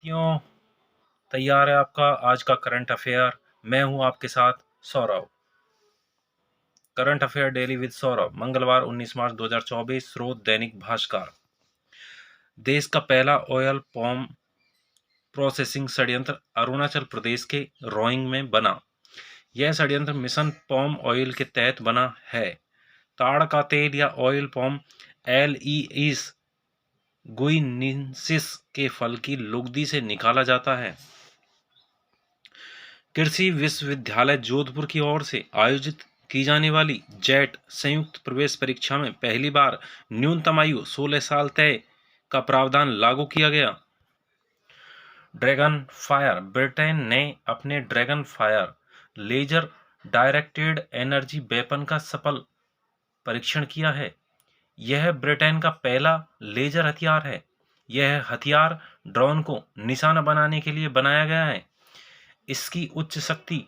क्यों तैयार है आपका आज का करंट अफेयर। मैं हूं आपके साथ Saurabh. Current affair daily with Saurabh, मंगलवार 19 मार्च 2024। स्रोत दैनिक भास्कर। देश का पहला ऑयल पॉम प्रोसेसिंग संयंत्र अरुणाचल प्रदेश के रोइंग में बना। यह संयंत्र मिशन पॉम ऑयल के तहत बना है। ताड़ का तेल या ऑयल पॉम एलईइस गुइनिसिस के फल की लुगदी से निकाला जाता है। कृषि विश्वविद्यालय जोधपुर की ओर से आयोजित की जाने वाली जेट संयुक्त प्रवेश परीक्षा में पहली बार न्यूनतम आयु 16 साल तय का प्रावधान लागू किया गया। Dragon fire. ब्रिटेन ने अपने dragon fire laser directed energy weapon का सफल परीक्षण किया है। यह ब्रिटेन का पहला लेजर हथियार है। यह हथियार ड्रोन को निशाना बनाने के लिए बनाया गया है। इसकी उच्च शक्ति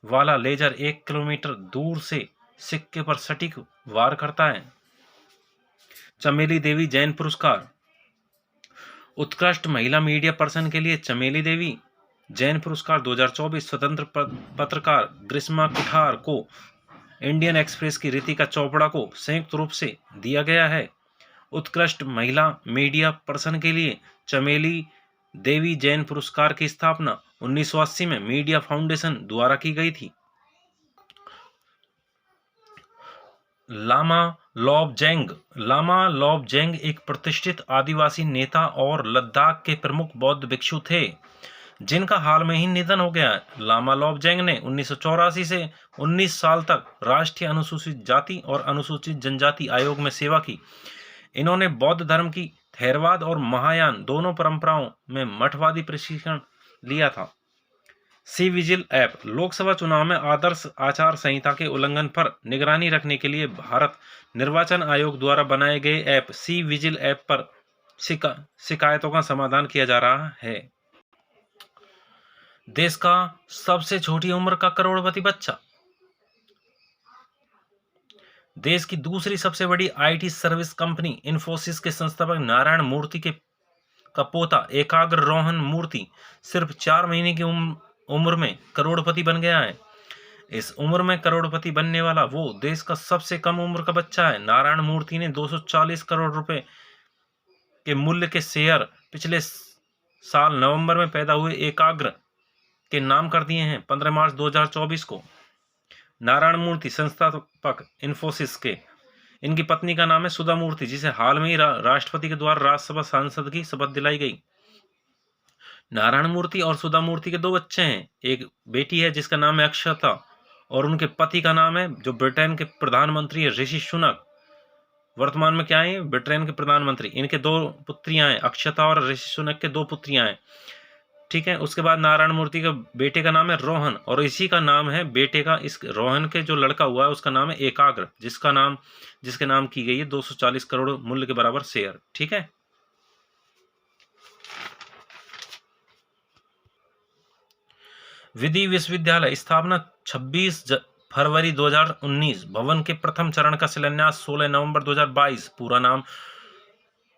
वाला लेजर 1 किलोमीटर दूर से सिक्के पर सटीक वार करता है। चमेली देवी जैन पुरस्कार। उत्कृष्ट महिला मीडिया पर्सन के लिए चमेली देवी जैन पुरस्कार 2024 स्वतंत्र पत्रकार ग्रीष्मा कुठार को, इंडियन एक्सप्रेस की रितिका चोपड़ा को संयुक्त रूप से दिया गया है। उत्कृष्ट महिला मीडिया पर्सन के लिए चमेली देवी जैन पुरस्कार की स्थापना 1980 में मीडिया फाउंडेशन द्वारा की गई थी। लामा लॉबजेंग एक प्रतिष्ठित आदिवासी नेता और लद्दाख के प्रमुख बौद्ध भिक्षु थे, जिनका हाल में ही निधन हो गया है। लामा लॉबजेंग ने 1984 से 19 साल तक राष्ट्रीय अनुसूचित जाति और अनुसूचित जनजाति आयोग में सेवा की। इन्होंने बौद्ध धर्म की थेरवाद और महायान दोनों परंपराओं में मठवादी प्रशिक्षण लिया था। C vigil app. लोकसभा चुनाव में आदर्श आचार संहिता के उल्लंघन पर निगरानी रखने के लिए भारत निर्वाचन आयोग द्वारा बनाए गए ऐप सी विजिल ऐप पर शिकायतों का समाधान किया जा रहा है। देश का सबसे छोटी उम्र का करोड़पति बच्चा। देश की दूसरी सबसे बड़ी आईटी सर्विस कंपनी इन्फोसिस के संस्थापक नारायण मूर्ति का पोता एकाग्र रोहन मूर्ति सिर्फ 4 महीने की उम्र में करोड़पति बन गया है। इस उम्र में करोड़पति बनने वाला वो देश का सबसे कम उम्र का बच्चा है। नारायण मूर्ति ने 240 करोड़ रुपए के मूल्य के शेयर पिछले साल नवंबर में पैदा हुए एकाग्र के नाम कर दिए हैं। 15 मार्च 2024 को नारायण मूर्ति संस्थापक इन्फोसिस के, इनकी पत्नी का नाम है सुधा मूर्ति, जिसे हाल में ही राष्ट्रपति के द्वारा राज्यसभा सांसद की शपथ दिलाई गई। नारायण मूर्ति और सुधा मूर्ति के 2 बच्चे हैं। एक बेटी है जिसका नाम है अक्षता और उनके पति का नाम है, जो ब्रिटेन के प्रधानमंत्री है, ऋषि सुनक। वर्तमान में क्या है? ब्रिटेन के प्रधानमंत्री। इनके 2 पुत्रियां हैं, अक्षता और ऋषि सुनक के 2 पुत्रियां हैं। ठीक है। उसके बाद नारायण मूर्ति के बेटे का नाम है रोहन और इसी का नाम है बेटे का, इस रोहन के जो लड़का हुआ है उसका नाम है एकाग्र, जिसके नाम की गई है 240 करोड़ मूल्य के बराबर शेयर। ठीक है। विधि विश्वविद्यालय स्थापना 26 फरवरी 2019। भवन के प्रथम चरण का शिलान्यास 16 नवंबर 2022। पूरा नाम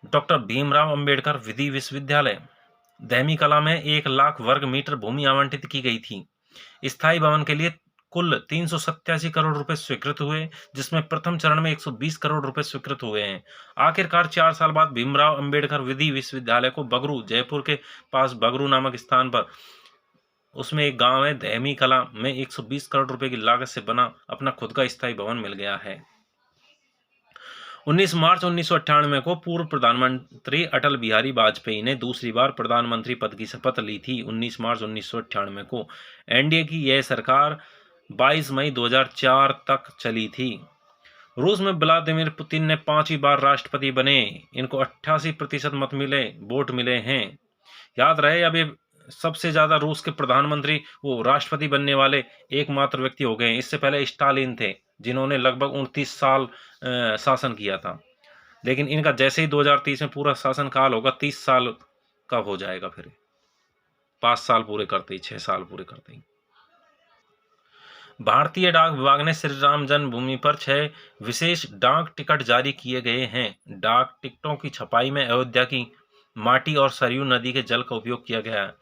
डॉक्टर भीमराव अंबेडकर विधि विश्वविद्यालय। दहमी कला में 1 लाख वर्ग मीटर भूमि आवंटित की गई थी। स्थायी भवन के लिए कुल 387 करोड़ रुपए स्वीकृत हुए, जिसमें प्रथम चरण में 120 करोड़ रुपए स्वीकृत हुए हैं। आखिरकार 4 साल बाद भीमराव अंबेडकर विधि विश्वविद्यालय को बगरू, जयपुर के पास बगरू नामक स्थान पर, उसमें एक गांव है दहमी कला में 120 करोड़ रुपए की लागत से बना अपना खुद का स्थायी भवन मिल गया है। 19 मार्च 1998 को पूर्व प्रधानमंत्री अटल बिहारी वाजपेयी ने दूसरी बार प्रधानमंत्री पद की शपथ ली थी। 19 मार्च 1998 को एनडीए की यह सरकार 22 मई 2004 तक चली थी। रूस में व्लादिमीर पुतिन ने 5वीं बार राष्ट्रपति बने। इनको 88% वोट मिले हैं। याद रहे, अब ये सबसे ज्यादा रूस के प्रधानमंत्री वो राष्ट्रपति बनने वाले एकमात्र व्यक्ति हो गए। इससे पहले स्टालिन थे, जिन्होंने लगभग 29 साल शासन किया था। लेकिन इनका जैसे ही 2030 में पूरा शासन काल होगा, 30 साल का हो जाएगा। फिर 5 साल पूरे करते ही, 6 साल पूरे करते ही। भारतीय डाक विभाग ने श्री राम जन्मभूमि पर 6 विशेष डाक टिकट जारी किए गए हैं। डाक टिकटों की छपाई में अयोध्या की माटी और सरयू नदी के जल का उपयोग किया गया है।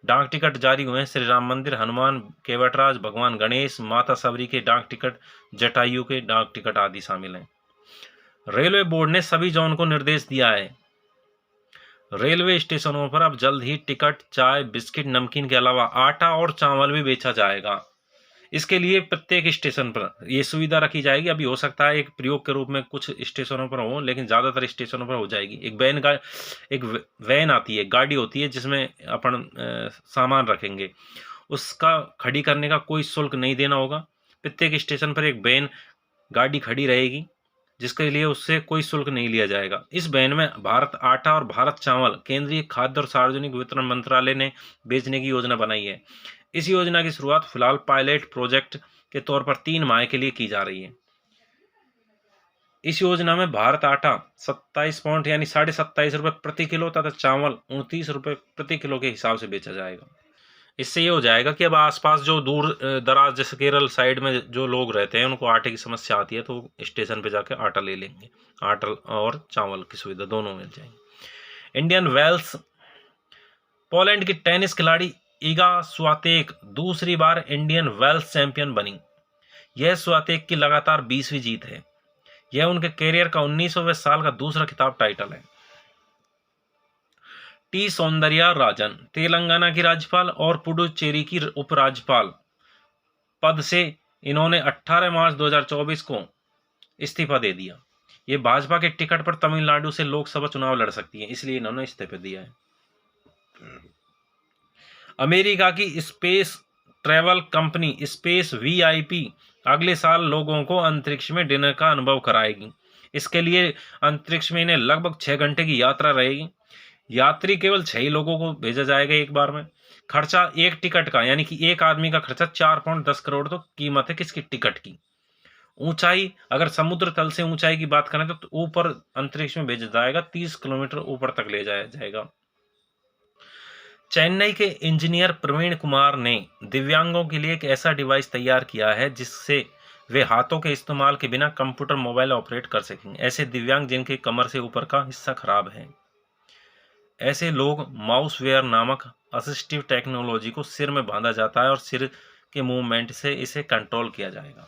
डाक टिकट जारी हुए हैं। श्री राम मंदिर, हनुमान केवटराज, भगवान गणेश, माता सबरी के डाक टिकट, जटायु के डाक टिकट आदि शामिल हैं। रेलवे बोर्ड ने सभी जोन को निर्देश दिया है, रेलवे स्टेशनों पर अब जल्द ही टिकट, चाय, बिस्किट, नमकीन के अलावा आटा और चावल भी बेचा जाएगा। इसके लिए प्रत्येक स्टेशन पर यह सुविधा रखी जाएगी। अभी हो सकता है एक प्रयोग के रूप में कुछ स्टेशनों पर हो, लेकिन ज़्यादातर स्टेशनों पर हो जाएगी। एक वैन आती है, गाड़ी होती है जिसमें अपन सामान रखेंगे, उसका खड़ी करने का कोई शुल्क नहीं देना होगा। प्रत्येक स्टेशन पर एक वैन गाड़ी खड़ी रहेगी जिसके लिए उससे कोई शुल्क नहीं लिया जाएगा। इस वैन में भारत आटा और भारत चावल केंद्रीय खाद्य और सार्वजनिक वितरण मंत्रालय ने बेचने की योजना बनाई है। इस योजना की शुरुआत फिलहाल पायलट प्रोजेक्ट के तौर पर 3 माह के लिए की जा रही है। इस योजना में भारत आटा 27 पॉइंट यानी 27.5 रुपये प्रति किलो तथा चावल 29 रुपये प्रति किलो के हिसाब से बेचा जाएगा। इससे ये हो जाएगा कि अब आसपास जो दूर दराज जैसे केरल साइड में जो लोग रहते हैं उनको आटे की समस्या आती है तो स्टेशन पे जाके आटा ले लेंगे। आटा और चावल की सुविधा दोनों मिल जाएगी। इंडियन वेल्स, पोलैंड की टेनिस खिलाड़ी इगा स्वातेक दूसरी बार इंडियन वेल्स चैंपियन बनी। यह स्वातेक की लगातार 20वीं जीत है। यह उनके कैरियर का 19वें साल का दूसरा खिताब टाइटल है। टी सौंदर्या राजन तेलंगाना की राज्यपाल और पुडुचेरी की उपराज्यपाल पद से इन्होंने 18 मार्च 2024 को इस्तीफा दे दिया। ये भाजपा के टिकट पर तमिलनाडु से लोकसभा चुनाव लड़ सकती है, इसलिए इन्होंने इस्तीफा दिया है। अमेरिका की space travel company space VIP अगले साल लोगों को अंतरिक्ष में डिनर का अनुभव कराएगी। इसके लिए अंतरिक्ष में इन्हें लगभग 6 घंटे की यात्रा रहेगी। यात्री केवल 6 ही लोगों को भेजा जाएगा एक बार में। खर्चा एक टिकट का यानी कि एक आदमी का खर्चा 4.10 करोड़ तो कीमत है किसकी, टिकट की। ऊंचाई, अगर समुद्र तल से ऊंचाई की बात करें तो ऊपर अंतरिक्ष में भेजा जाएगा, 30 किलोमीटर ऊपर तक ले जाया जाएगा। चेन्नई के इंजीनियर प्रवीण कुमार ने दिव्यांगों के लिए एक ऐसा डिवाइस तैयार किया है जिससे वे हाथों के इस्तेमाल के बिना कंप्यूटर मोबाइल ऑपरेट कर सकेंगे। ऐसे दिव्यांग जिनके कमर से ऊपर का हिस्सा खराब है, ऐसे लोग माउस वेयर नामक असिस्टिव टेक्नोलॉजी को सिर में बांधा जाता है और सिर के मूवमेंट से इसे कंट्रोल किया जाएगा।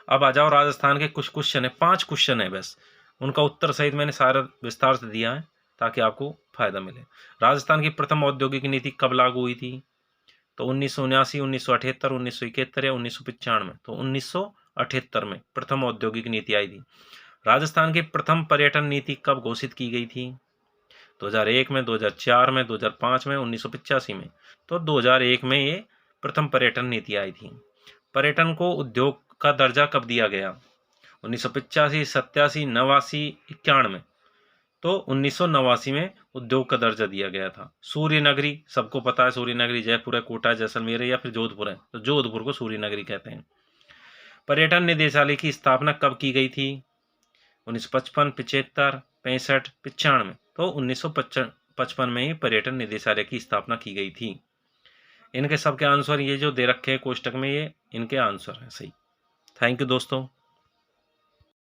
अब आ जाओ राजस्थान के कुछ क्वेश्चन है, 5 क्वेश्चन है बस, उनका उत्तर सहित मैंने सारा विस्तार से दिया है ताकि आपको फायदा मिले। राजस्थान की प्रथम औद्योगिक नीति कब लागू हुई थी? तो 1979, 1978, 1971 या 1995। तो 1978 में प्रथम औद्योगिक नीति आई थी। राजस्थान की प्रथम पर्यटन नीति कब घोषित की गई थी? 2001 में, 2004 में, 2005 में, 1985 में। तो 2001 में ये प्रथम पर्यटन नीति आई थी। पर्यटन को उद्योग का दर्जा कब दिया गया? 1985, 87, 89, 91। तो 1989 में उद्योग का दर्जा दिया गया था। सूर्य नगरी सबको पता है, सूर्य नगरी जयपुर है, कोटा है, जैसलमेर है या फिर जोधपुर है, तो जोधपुर को सूर्य नगरी कहते हैं। पर्यटन निदेशालय की स्थापना कब की गई थी? 1955, 75, 65, 95। तो 1955 में ही पर्यटन निदेशालय की स्थापना की गई थी। इनके सबके आंसर ये जो दे रखे हैं कोष्टक में, ये इनके आंसर हैं सही। थैंक यू दोस्तों।